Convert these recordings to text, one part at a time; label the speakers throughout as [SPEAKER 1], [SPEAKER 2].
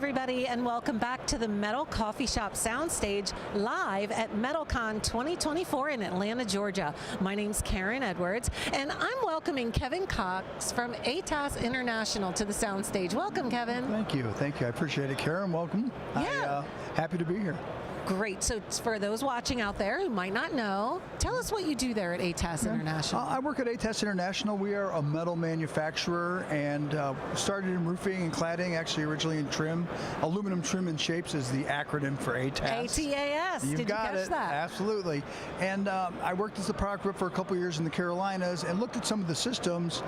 [SPEAKER 1] everybody, and welcome back to the Metal Coffee Shop Soundstage live at METALCON 2024 in Atlanta, Georgia. My name's Karen Edwards, and I'm welcoming Kevin Cox from ATAS International to the soundstage. Welcome, Kevin.
[SPEAKER 2] Thank you. Thank you. I appreciate it, Karen. Welcome.
[SPEAKER 1] Yeah.
[SPEAKER 2] Happy to be here.
[SPEAKER 1] Great. So for those watching out there who might not know, tell us what you do there at ATAS International.
[SPEAKER 2] I work at ATAS International. We are a metal manufacturer and started in roofing and cladding, actually originally in trim. Aluminum Trim and Shapes is the acronym for ATAS.
[SPEAKER 1] ATAS.
[SPEAKER 2] You've
[SPEAKER 1] Did
[SPEAKER 2] got
[SPEAKER 1] you catch
[SPEAKER 2] it.
[SPEAKER 1] that?
[SPEAKER 2] Absolutely. And I worked as the product rep for a couple years in the Carolinas and looked at some of the systems.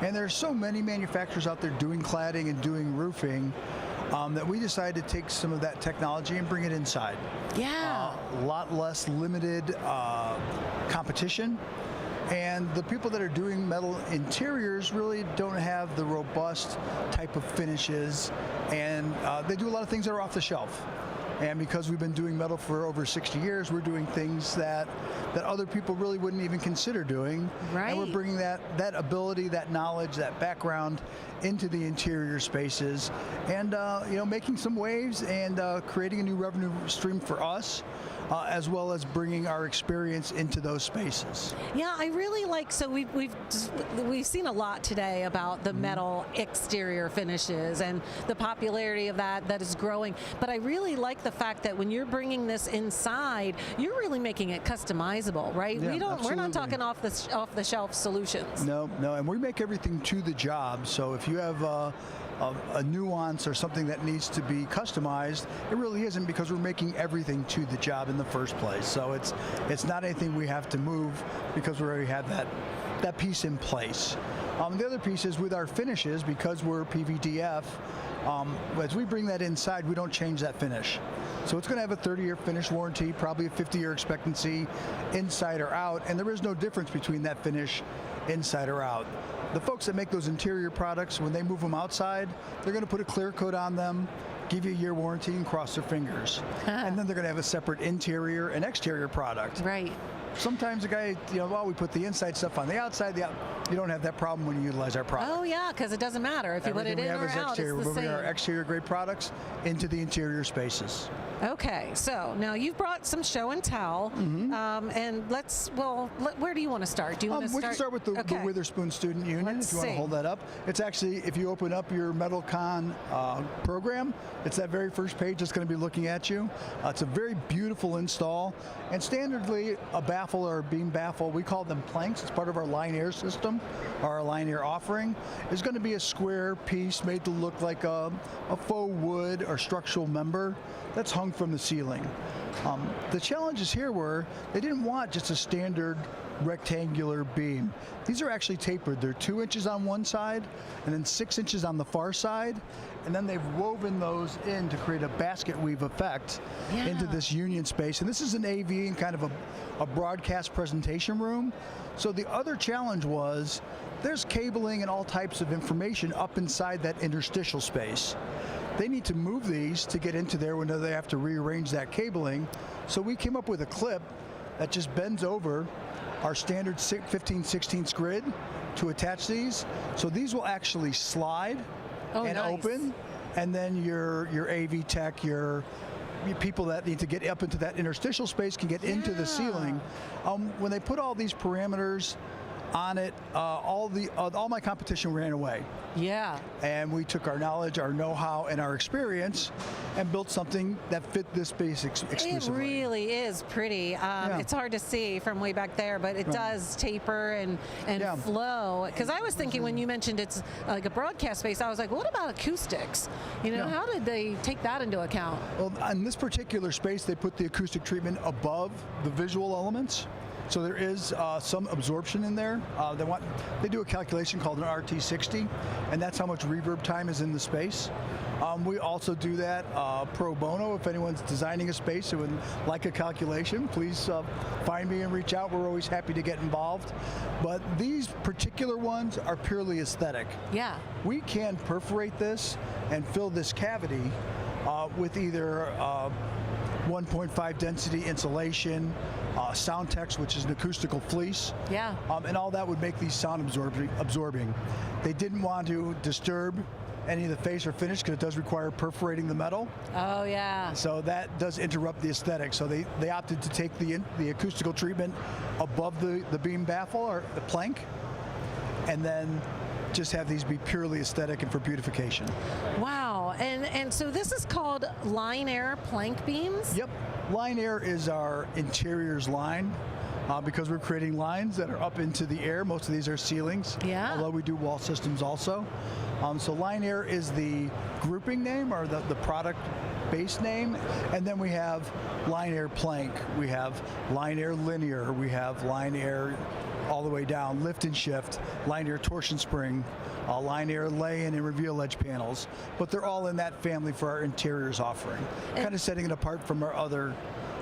[SPEAKER 2] And there's so many manufacturers out there doing cladding and doing roofing that we decided to take some of that technology and bring it inside.
[SPEAKER 1] Yeah.
[SPEAKER 2] A lot less limited competition. And the people that are doing metal interiors really don't have the robust type of finishes. And they do a lot of things that are off the shelf. And because we've been doing metal for over 60 years, we're doing things that other people really wouldn't even consider doing.
[SPEAKER 1] Right.
[SPEAKER 2] And we're bringing that ability, that knowledge, that background into the interior spaces, and making some waves and creating a new revenue stream for us, as well as bringing our experience into those spaces.
[SPEAKER 1] Yeah, I really like. So we've seen a lot today about the metal exterior finishes and the popularity of that is growing. But I really like the fact that when you're bringing this inside, you're really making it customizable, right?
[SPEAKER 2] Yeah,
[SPEAKER 1] We're not talking off the shelf solutions.
[SPEAKER 2] No, and we make everything to the job. So if you have a nuance or something that needs to be customized, it really isn't, because we're making everything to the job in the first place. So it's not anything we have to move, because we already have that piece in place. The other piece is with our finishes, because we're PVDF, as we bring that inside, we don't change that finish. So it's going to have a 30-year finish warranty, probably a 50-year expectancy inside or out, and there is no difference between that finish inside or out. The folks that make those interior products, when they move them outside, they're going to put a clear coat on them, give you a year warranty, and cross their fingers. And then they're going to have a separate interior and exterior product.
[SPEAKER 1] Right.
[SPEAKER 2] Sometimes the guy, we put the inside stuff on the outside. You don't have that problem when you utilize our product.
[SPEAKER 1] Oh yeah, because it doesn't matter if you put it in or out.
[SPEAKER 2] Exterior.
[SPEAKER 1] It's the
[SPEAKER 2] We're moving
[SPEAKER 1] same.
[SPEAKER 2] our exterior grade products into the interior spaces.
[SPEAKER 1] Okay, so now you've brought some show and tell, and where do you want to start? Do you want to
[SPEAKER 2] We can start with the Witherspoon Student Union, if you want to hold that up. It's actually, if you open up your METALCON program, it's that very first page that's going to be looking at you. It's a very beautiful install, and standardly a baffle or a beam baffle, we call them planks. It's part of our line air system, or our line air offering, is going to be a square piece made to look like a faux wood or structural member that's hung from the ceiling. The challenges here were they didn't want just a standard rectangular beam. These are actually tapered. They're 2 inches on one side and then 6 inches on the far side, and then they've woven those in to create a basket weave effect into this union space. And this is an AV and kind of a broadcast presentation room. So the other challenge was there's cabling and all types of information up inside that interstitial space. They need to move these to get into there when they have to rearrange that cabling. So we came up with a clip that just bends over our standard 15/16 grid to attach these. So these will actually slide and open, and then your AV tech, your people that need to get up into that interstitial space can get into the ceiling. When they put all these parameters on it, all my competition ran away.
[SPEAKER 1] Yeah.
[SPEAKER 2] And we took our knowledge, our know-how, and our experience and built something that fit this space exclusively.
[SPEAKER 1] It really is pretty. It's hard to see from way back there, but it does taper and flow. Because I was thinking when you mentioned it's like a broadcast space, I was like, what about acoustics? How did they take that into account?
[SPEAKER 2] Well, in this particular space, they put the acoustic treatment above the visual elements. So there is some absorption in there. They do a calculation called an RT60, and that's how much reverb time is in the space. We also do that pro bono. If anyone's designing a space and would like a calculation, please find me and reach out. We're always happy to get involved. But these particular ones are purely aesthetic.
[SPEAKER 1] Yeah.
[SPEAKER 2] We can perforate this and fill this cavity with either 1.5 density insulation, Soundtex, which is an acoustical fleece.
[SPEAKER 1] Yeah.
[SPEAKER 2] And all that would make these sound absorbing. They didn't want to disturb any of the face or finish because it does require perforating the metal.
[SPEAKER 1] Oh, yeah.
[SPEAKER 2] So that does interrupt the aesthetic. So they opted to take the acoustical treatment above the beam baffle or the plank, and then just have these be purely aesthetic and for beautification.
[SPEAKER 1] Wow. And so this is called line air plank beams?
[SPEAKER 2] Yep. Line air is our interiors line. Because we're creating lines that are up into the air. Most of these are ceilings, although we do wall systems also. So line air is the grouping name or the product base name. And then we have line air plank. We have line air linear. We have line air all the way down, lift and shift, line air torsion spring, line air lay-in and reveal edge panels. But they're all in that family for our interiors offering, kind of setting it apart from our other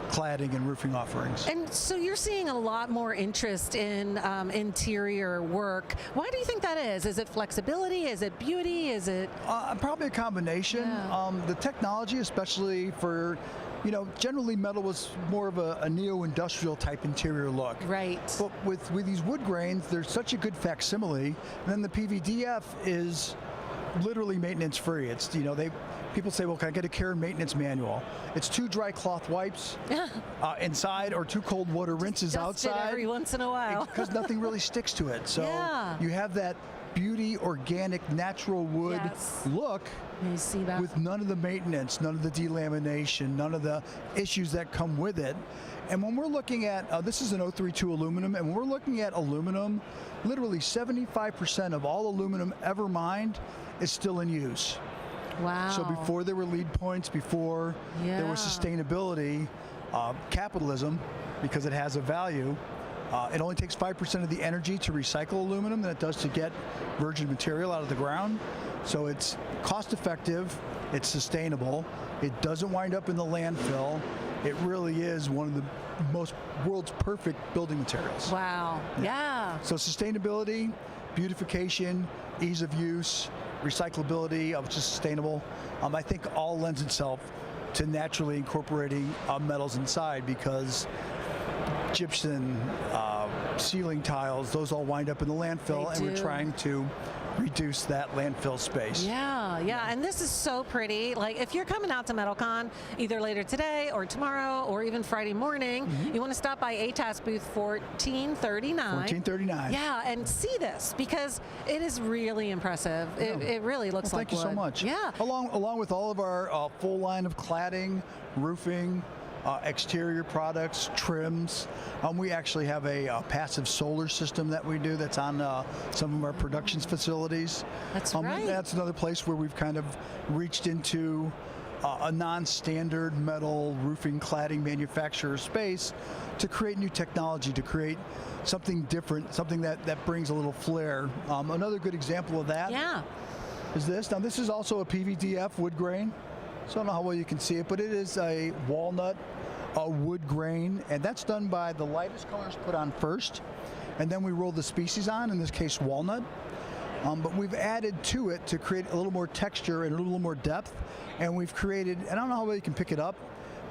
[SPEAKER 2] cladding and roofing offerings.
[SPEAKER 1] And so you're seeing a lot more interest in interior work. Why do you think that is? Is it flexibility? Is it beauty? Is it?
[SPEAKER 2] Probably a combination.
[SPEAKER 1] Yeah.
[SPEAKER 2] The technology, especially for, generally metal was more of a neo-industrial type interior look.
[SPEAKER 1] Right.
[SPEAKER 2] But with these wood grains, there's such a good facsimile. And then the PVDF is literally maintenance free. It's, people say, well, can I get a care and maintenance manual? It's 2 dry cloth wipes inside or 2 cold water rinses outside.
[SPEAKER 1] Every once in a while.
[SPEAKER 2] Because nothing really sticks to it. So you have that beauty, organic, natural wood look with none of the maintenance, none of the delamination, none of the issues that come with it. And when we're looking at, this is an 032 aluminum, and when we're looking at aluminum, literally 75% of all aluminum ever mined is still in use.
[SPEAKER 1] Wow.
[SPEAKER 2] So before there were lead points, before there was sustainability, capitalism, because it has a value, it only takes 5% of the energy to recycle aluminum than it does to get virgin material out of the ground. So it's cost effective, it's sustainable, it doesn't wind up in the landfill. It really is one of the world's perfect building materials.
[SPEAKER 1] Wow. Yeah.
[SPEAKER 2] So sustainability, beautification, ease of use, recyclability, which is sustainable, I think all lends itself to naturally incorporating metals inside, because gypsum, ceiling tiles, those all wind up in the landfill, and we're trying to reduce that landfill space.
[SPEAKER 1] Yeah, and this is so pretty. Like, if you're coming out to METALCON either later today or tomorrow or even Friday morning, you want to stop by ATAS booth 1439.
[SPEAKER 2] 1439.
[SPEAKER 1] Yeah, and see this, because it is really impressive. It really looks like
[SPEAKER 2] wood. Thank you so much.
[SPEAKER 1] Yeah.
[SPEAKER 2] Along with all of our full line of cladding, roofing, exterior products, trims. We actually have a passive solar system that we do that's on some of our production facilities.
[SPEAKER 1] That's right.
[SPEAKER 2] That's another place where we've kind of reached into a non-standard metal roofing cladding manufacturer space to create new technology, to create something different, something that brings a little flair. Another good example of that is this. Now, this is also a PVDF wood grain. So I don't know how well you can see it, but it is a walnut wood grain, and that's done by the lightest colors put on first, and then we roll the species on, in this case walnut. But we've added to it to create a little more texture and a little more depth, and we've created, and I don't know how well you can pick it up,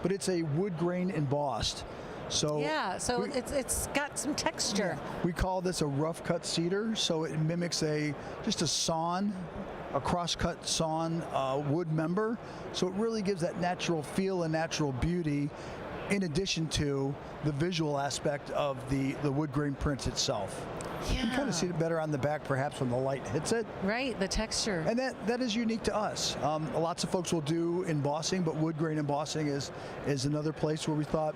[SPEAKER 2] but it's a wood grain embossed. So
[SPEAKER 1] it's got some texture.
[SPEAKER 2] We call this a rough cut cedar, so it mimics just a sawn, a cross-cut sawn wood member. So it really gives that natural feel and natural beauty, in addition to the visual aspect of the wood grain print itself. You can kind of see it better on the back, perhaps, when the light hits it.
[SPEAKER 1] Right, the texture.
[SPEAKER 2] And that is unique to us. Lots of folks will do embossing, but wood grain embossing is another place where we thought,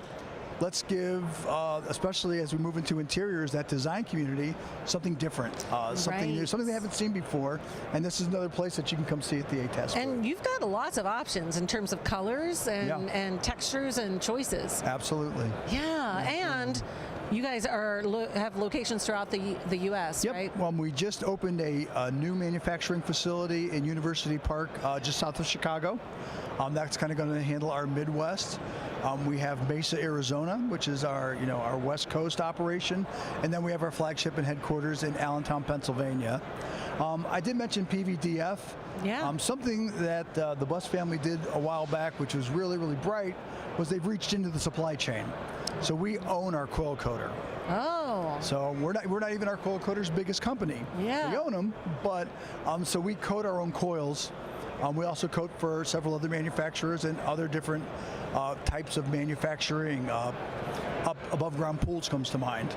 [SPEAKER 2] let's give, especially as we move into interiors, that design community, something different, something new, something they haven't seen before. And this is another place that you can come see at the ATAS.
[SPEAKER 1] And you've got lots of options in terms of colors and textures and choices.
[SPEAKER 2] Absolutely.
[SPEAKER 1] Yeah, and you guys have locations throughout the U.S., right?
[SPEAKER 2] Well, we just opened a new manufacturing facility in University Park, just south of Chicago. That's kind of going to handle our Midwest. We have Mesa, Arizona, which is our West Coast operation, and then we have our flagship and headquarters in Allentown, Pennsylvania. I did mention PVDF.
[SPEAKER 1] Yeah.
[SPEAKER 2] Something that the Bus family did a while back, which was really, really bright, was they've reached into the supply chain. So we own our coil coater.
[SPEAKER 1] Oh, Oh.
[SPEAKER 2] So we're not even our coil coater's biggest company.
[SPEAKER 1] Yeah.
[SPEAKER 2] We own them, but so we coat our own coils. We also coat for several other manufacturers and other different types of manufacturing. Up above ground pools comes to mind.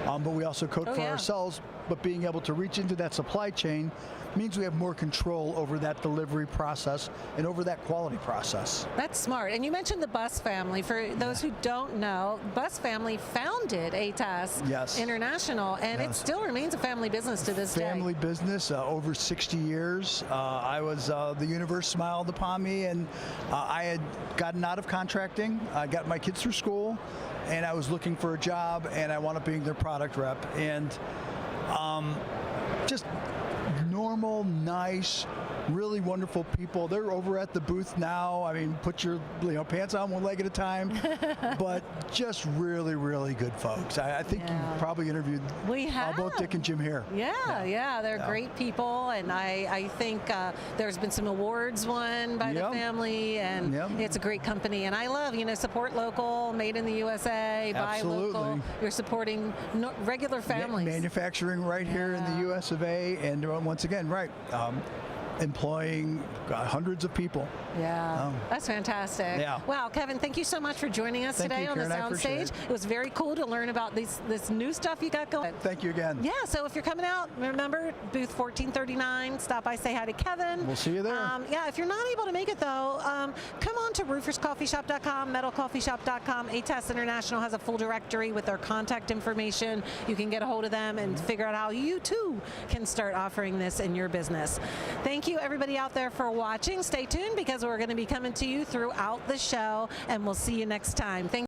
[SPEAKER 2] But we also coat for ourselves, but being able to reach into that supply chain means we have more control over that delivery process and over that quality process.
[SPEAKER 1] That's smart. And you mentioned the Bus family. For those who don't know, Bus family founded ATAS International, and it still remains a family business to this day.
[SPEAKER 2] Family business, over 60 years. I was, the universe smiled upon me, and I had gotten out of contracting. I got my kids through school, and I was looking for a job, and I wound up being their product rep. And just normal, nice, really wonderful people. They're over at the booth now. I mean, put your pants on one leg at a time, but just really, really good folks. I think you probably interviewed both Dick and Jim here.
[SPEAKER 1] Yeah, they're great people, and I think there's been some awards won by the family, and it's a great company. And I love, support local, made in the USA, buy local. You're supporting regular families.
[SPEAKER 2] Manufacturing right here in the US of A, and once again, employing hundreds of people.
[SPEAKER 1] That's fantastic. Wow, Kevin, thank you so much for joining us today on the Soundstage. It was very cool to learn about this new stuff you got going.
[SPEAKER 2] Thank you again.
[SPEAKER 1] So if you're coming out, remember, booth 1439, stop by, say hi to Kevin.
[SPEAKER 2] We'll see you there.
[SPEAKER 1] If you're not able to make it though, come on to rooferscoffeeshop.com, metalcoffeeshop.com. ATAS International has a full directory with their contact information. You can get a hold of them and figure out how you too can start offering this in your business. Thank you everybody out there for watching. Stay tuned because we're going to be coming to you throughout the show, and we'll see you next time. Thanks.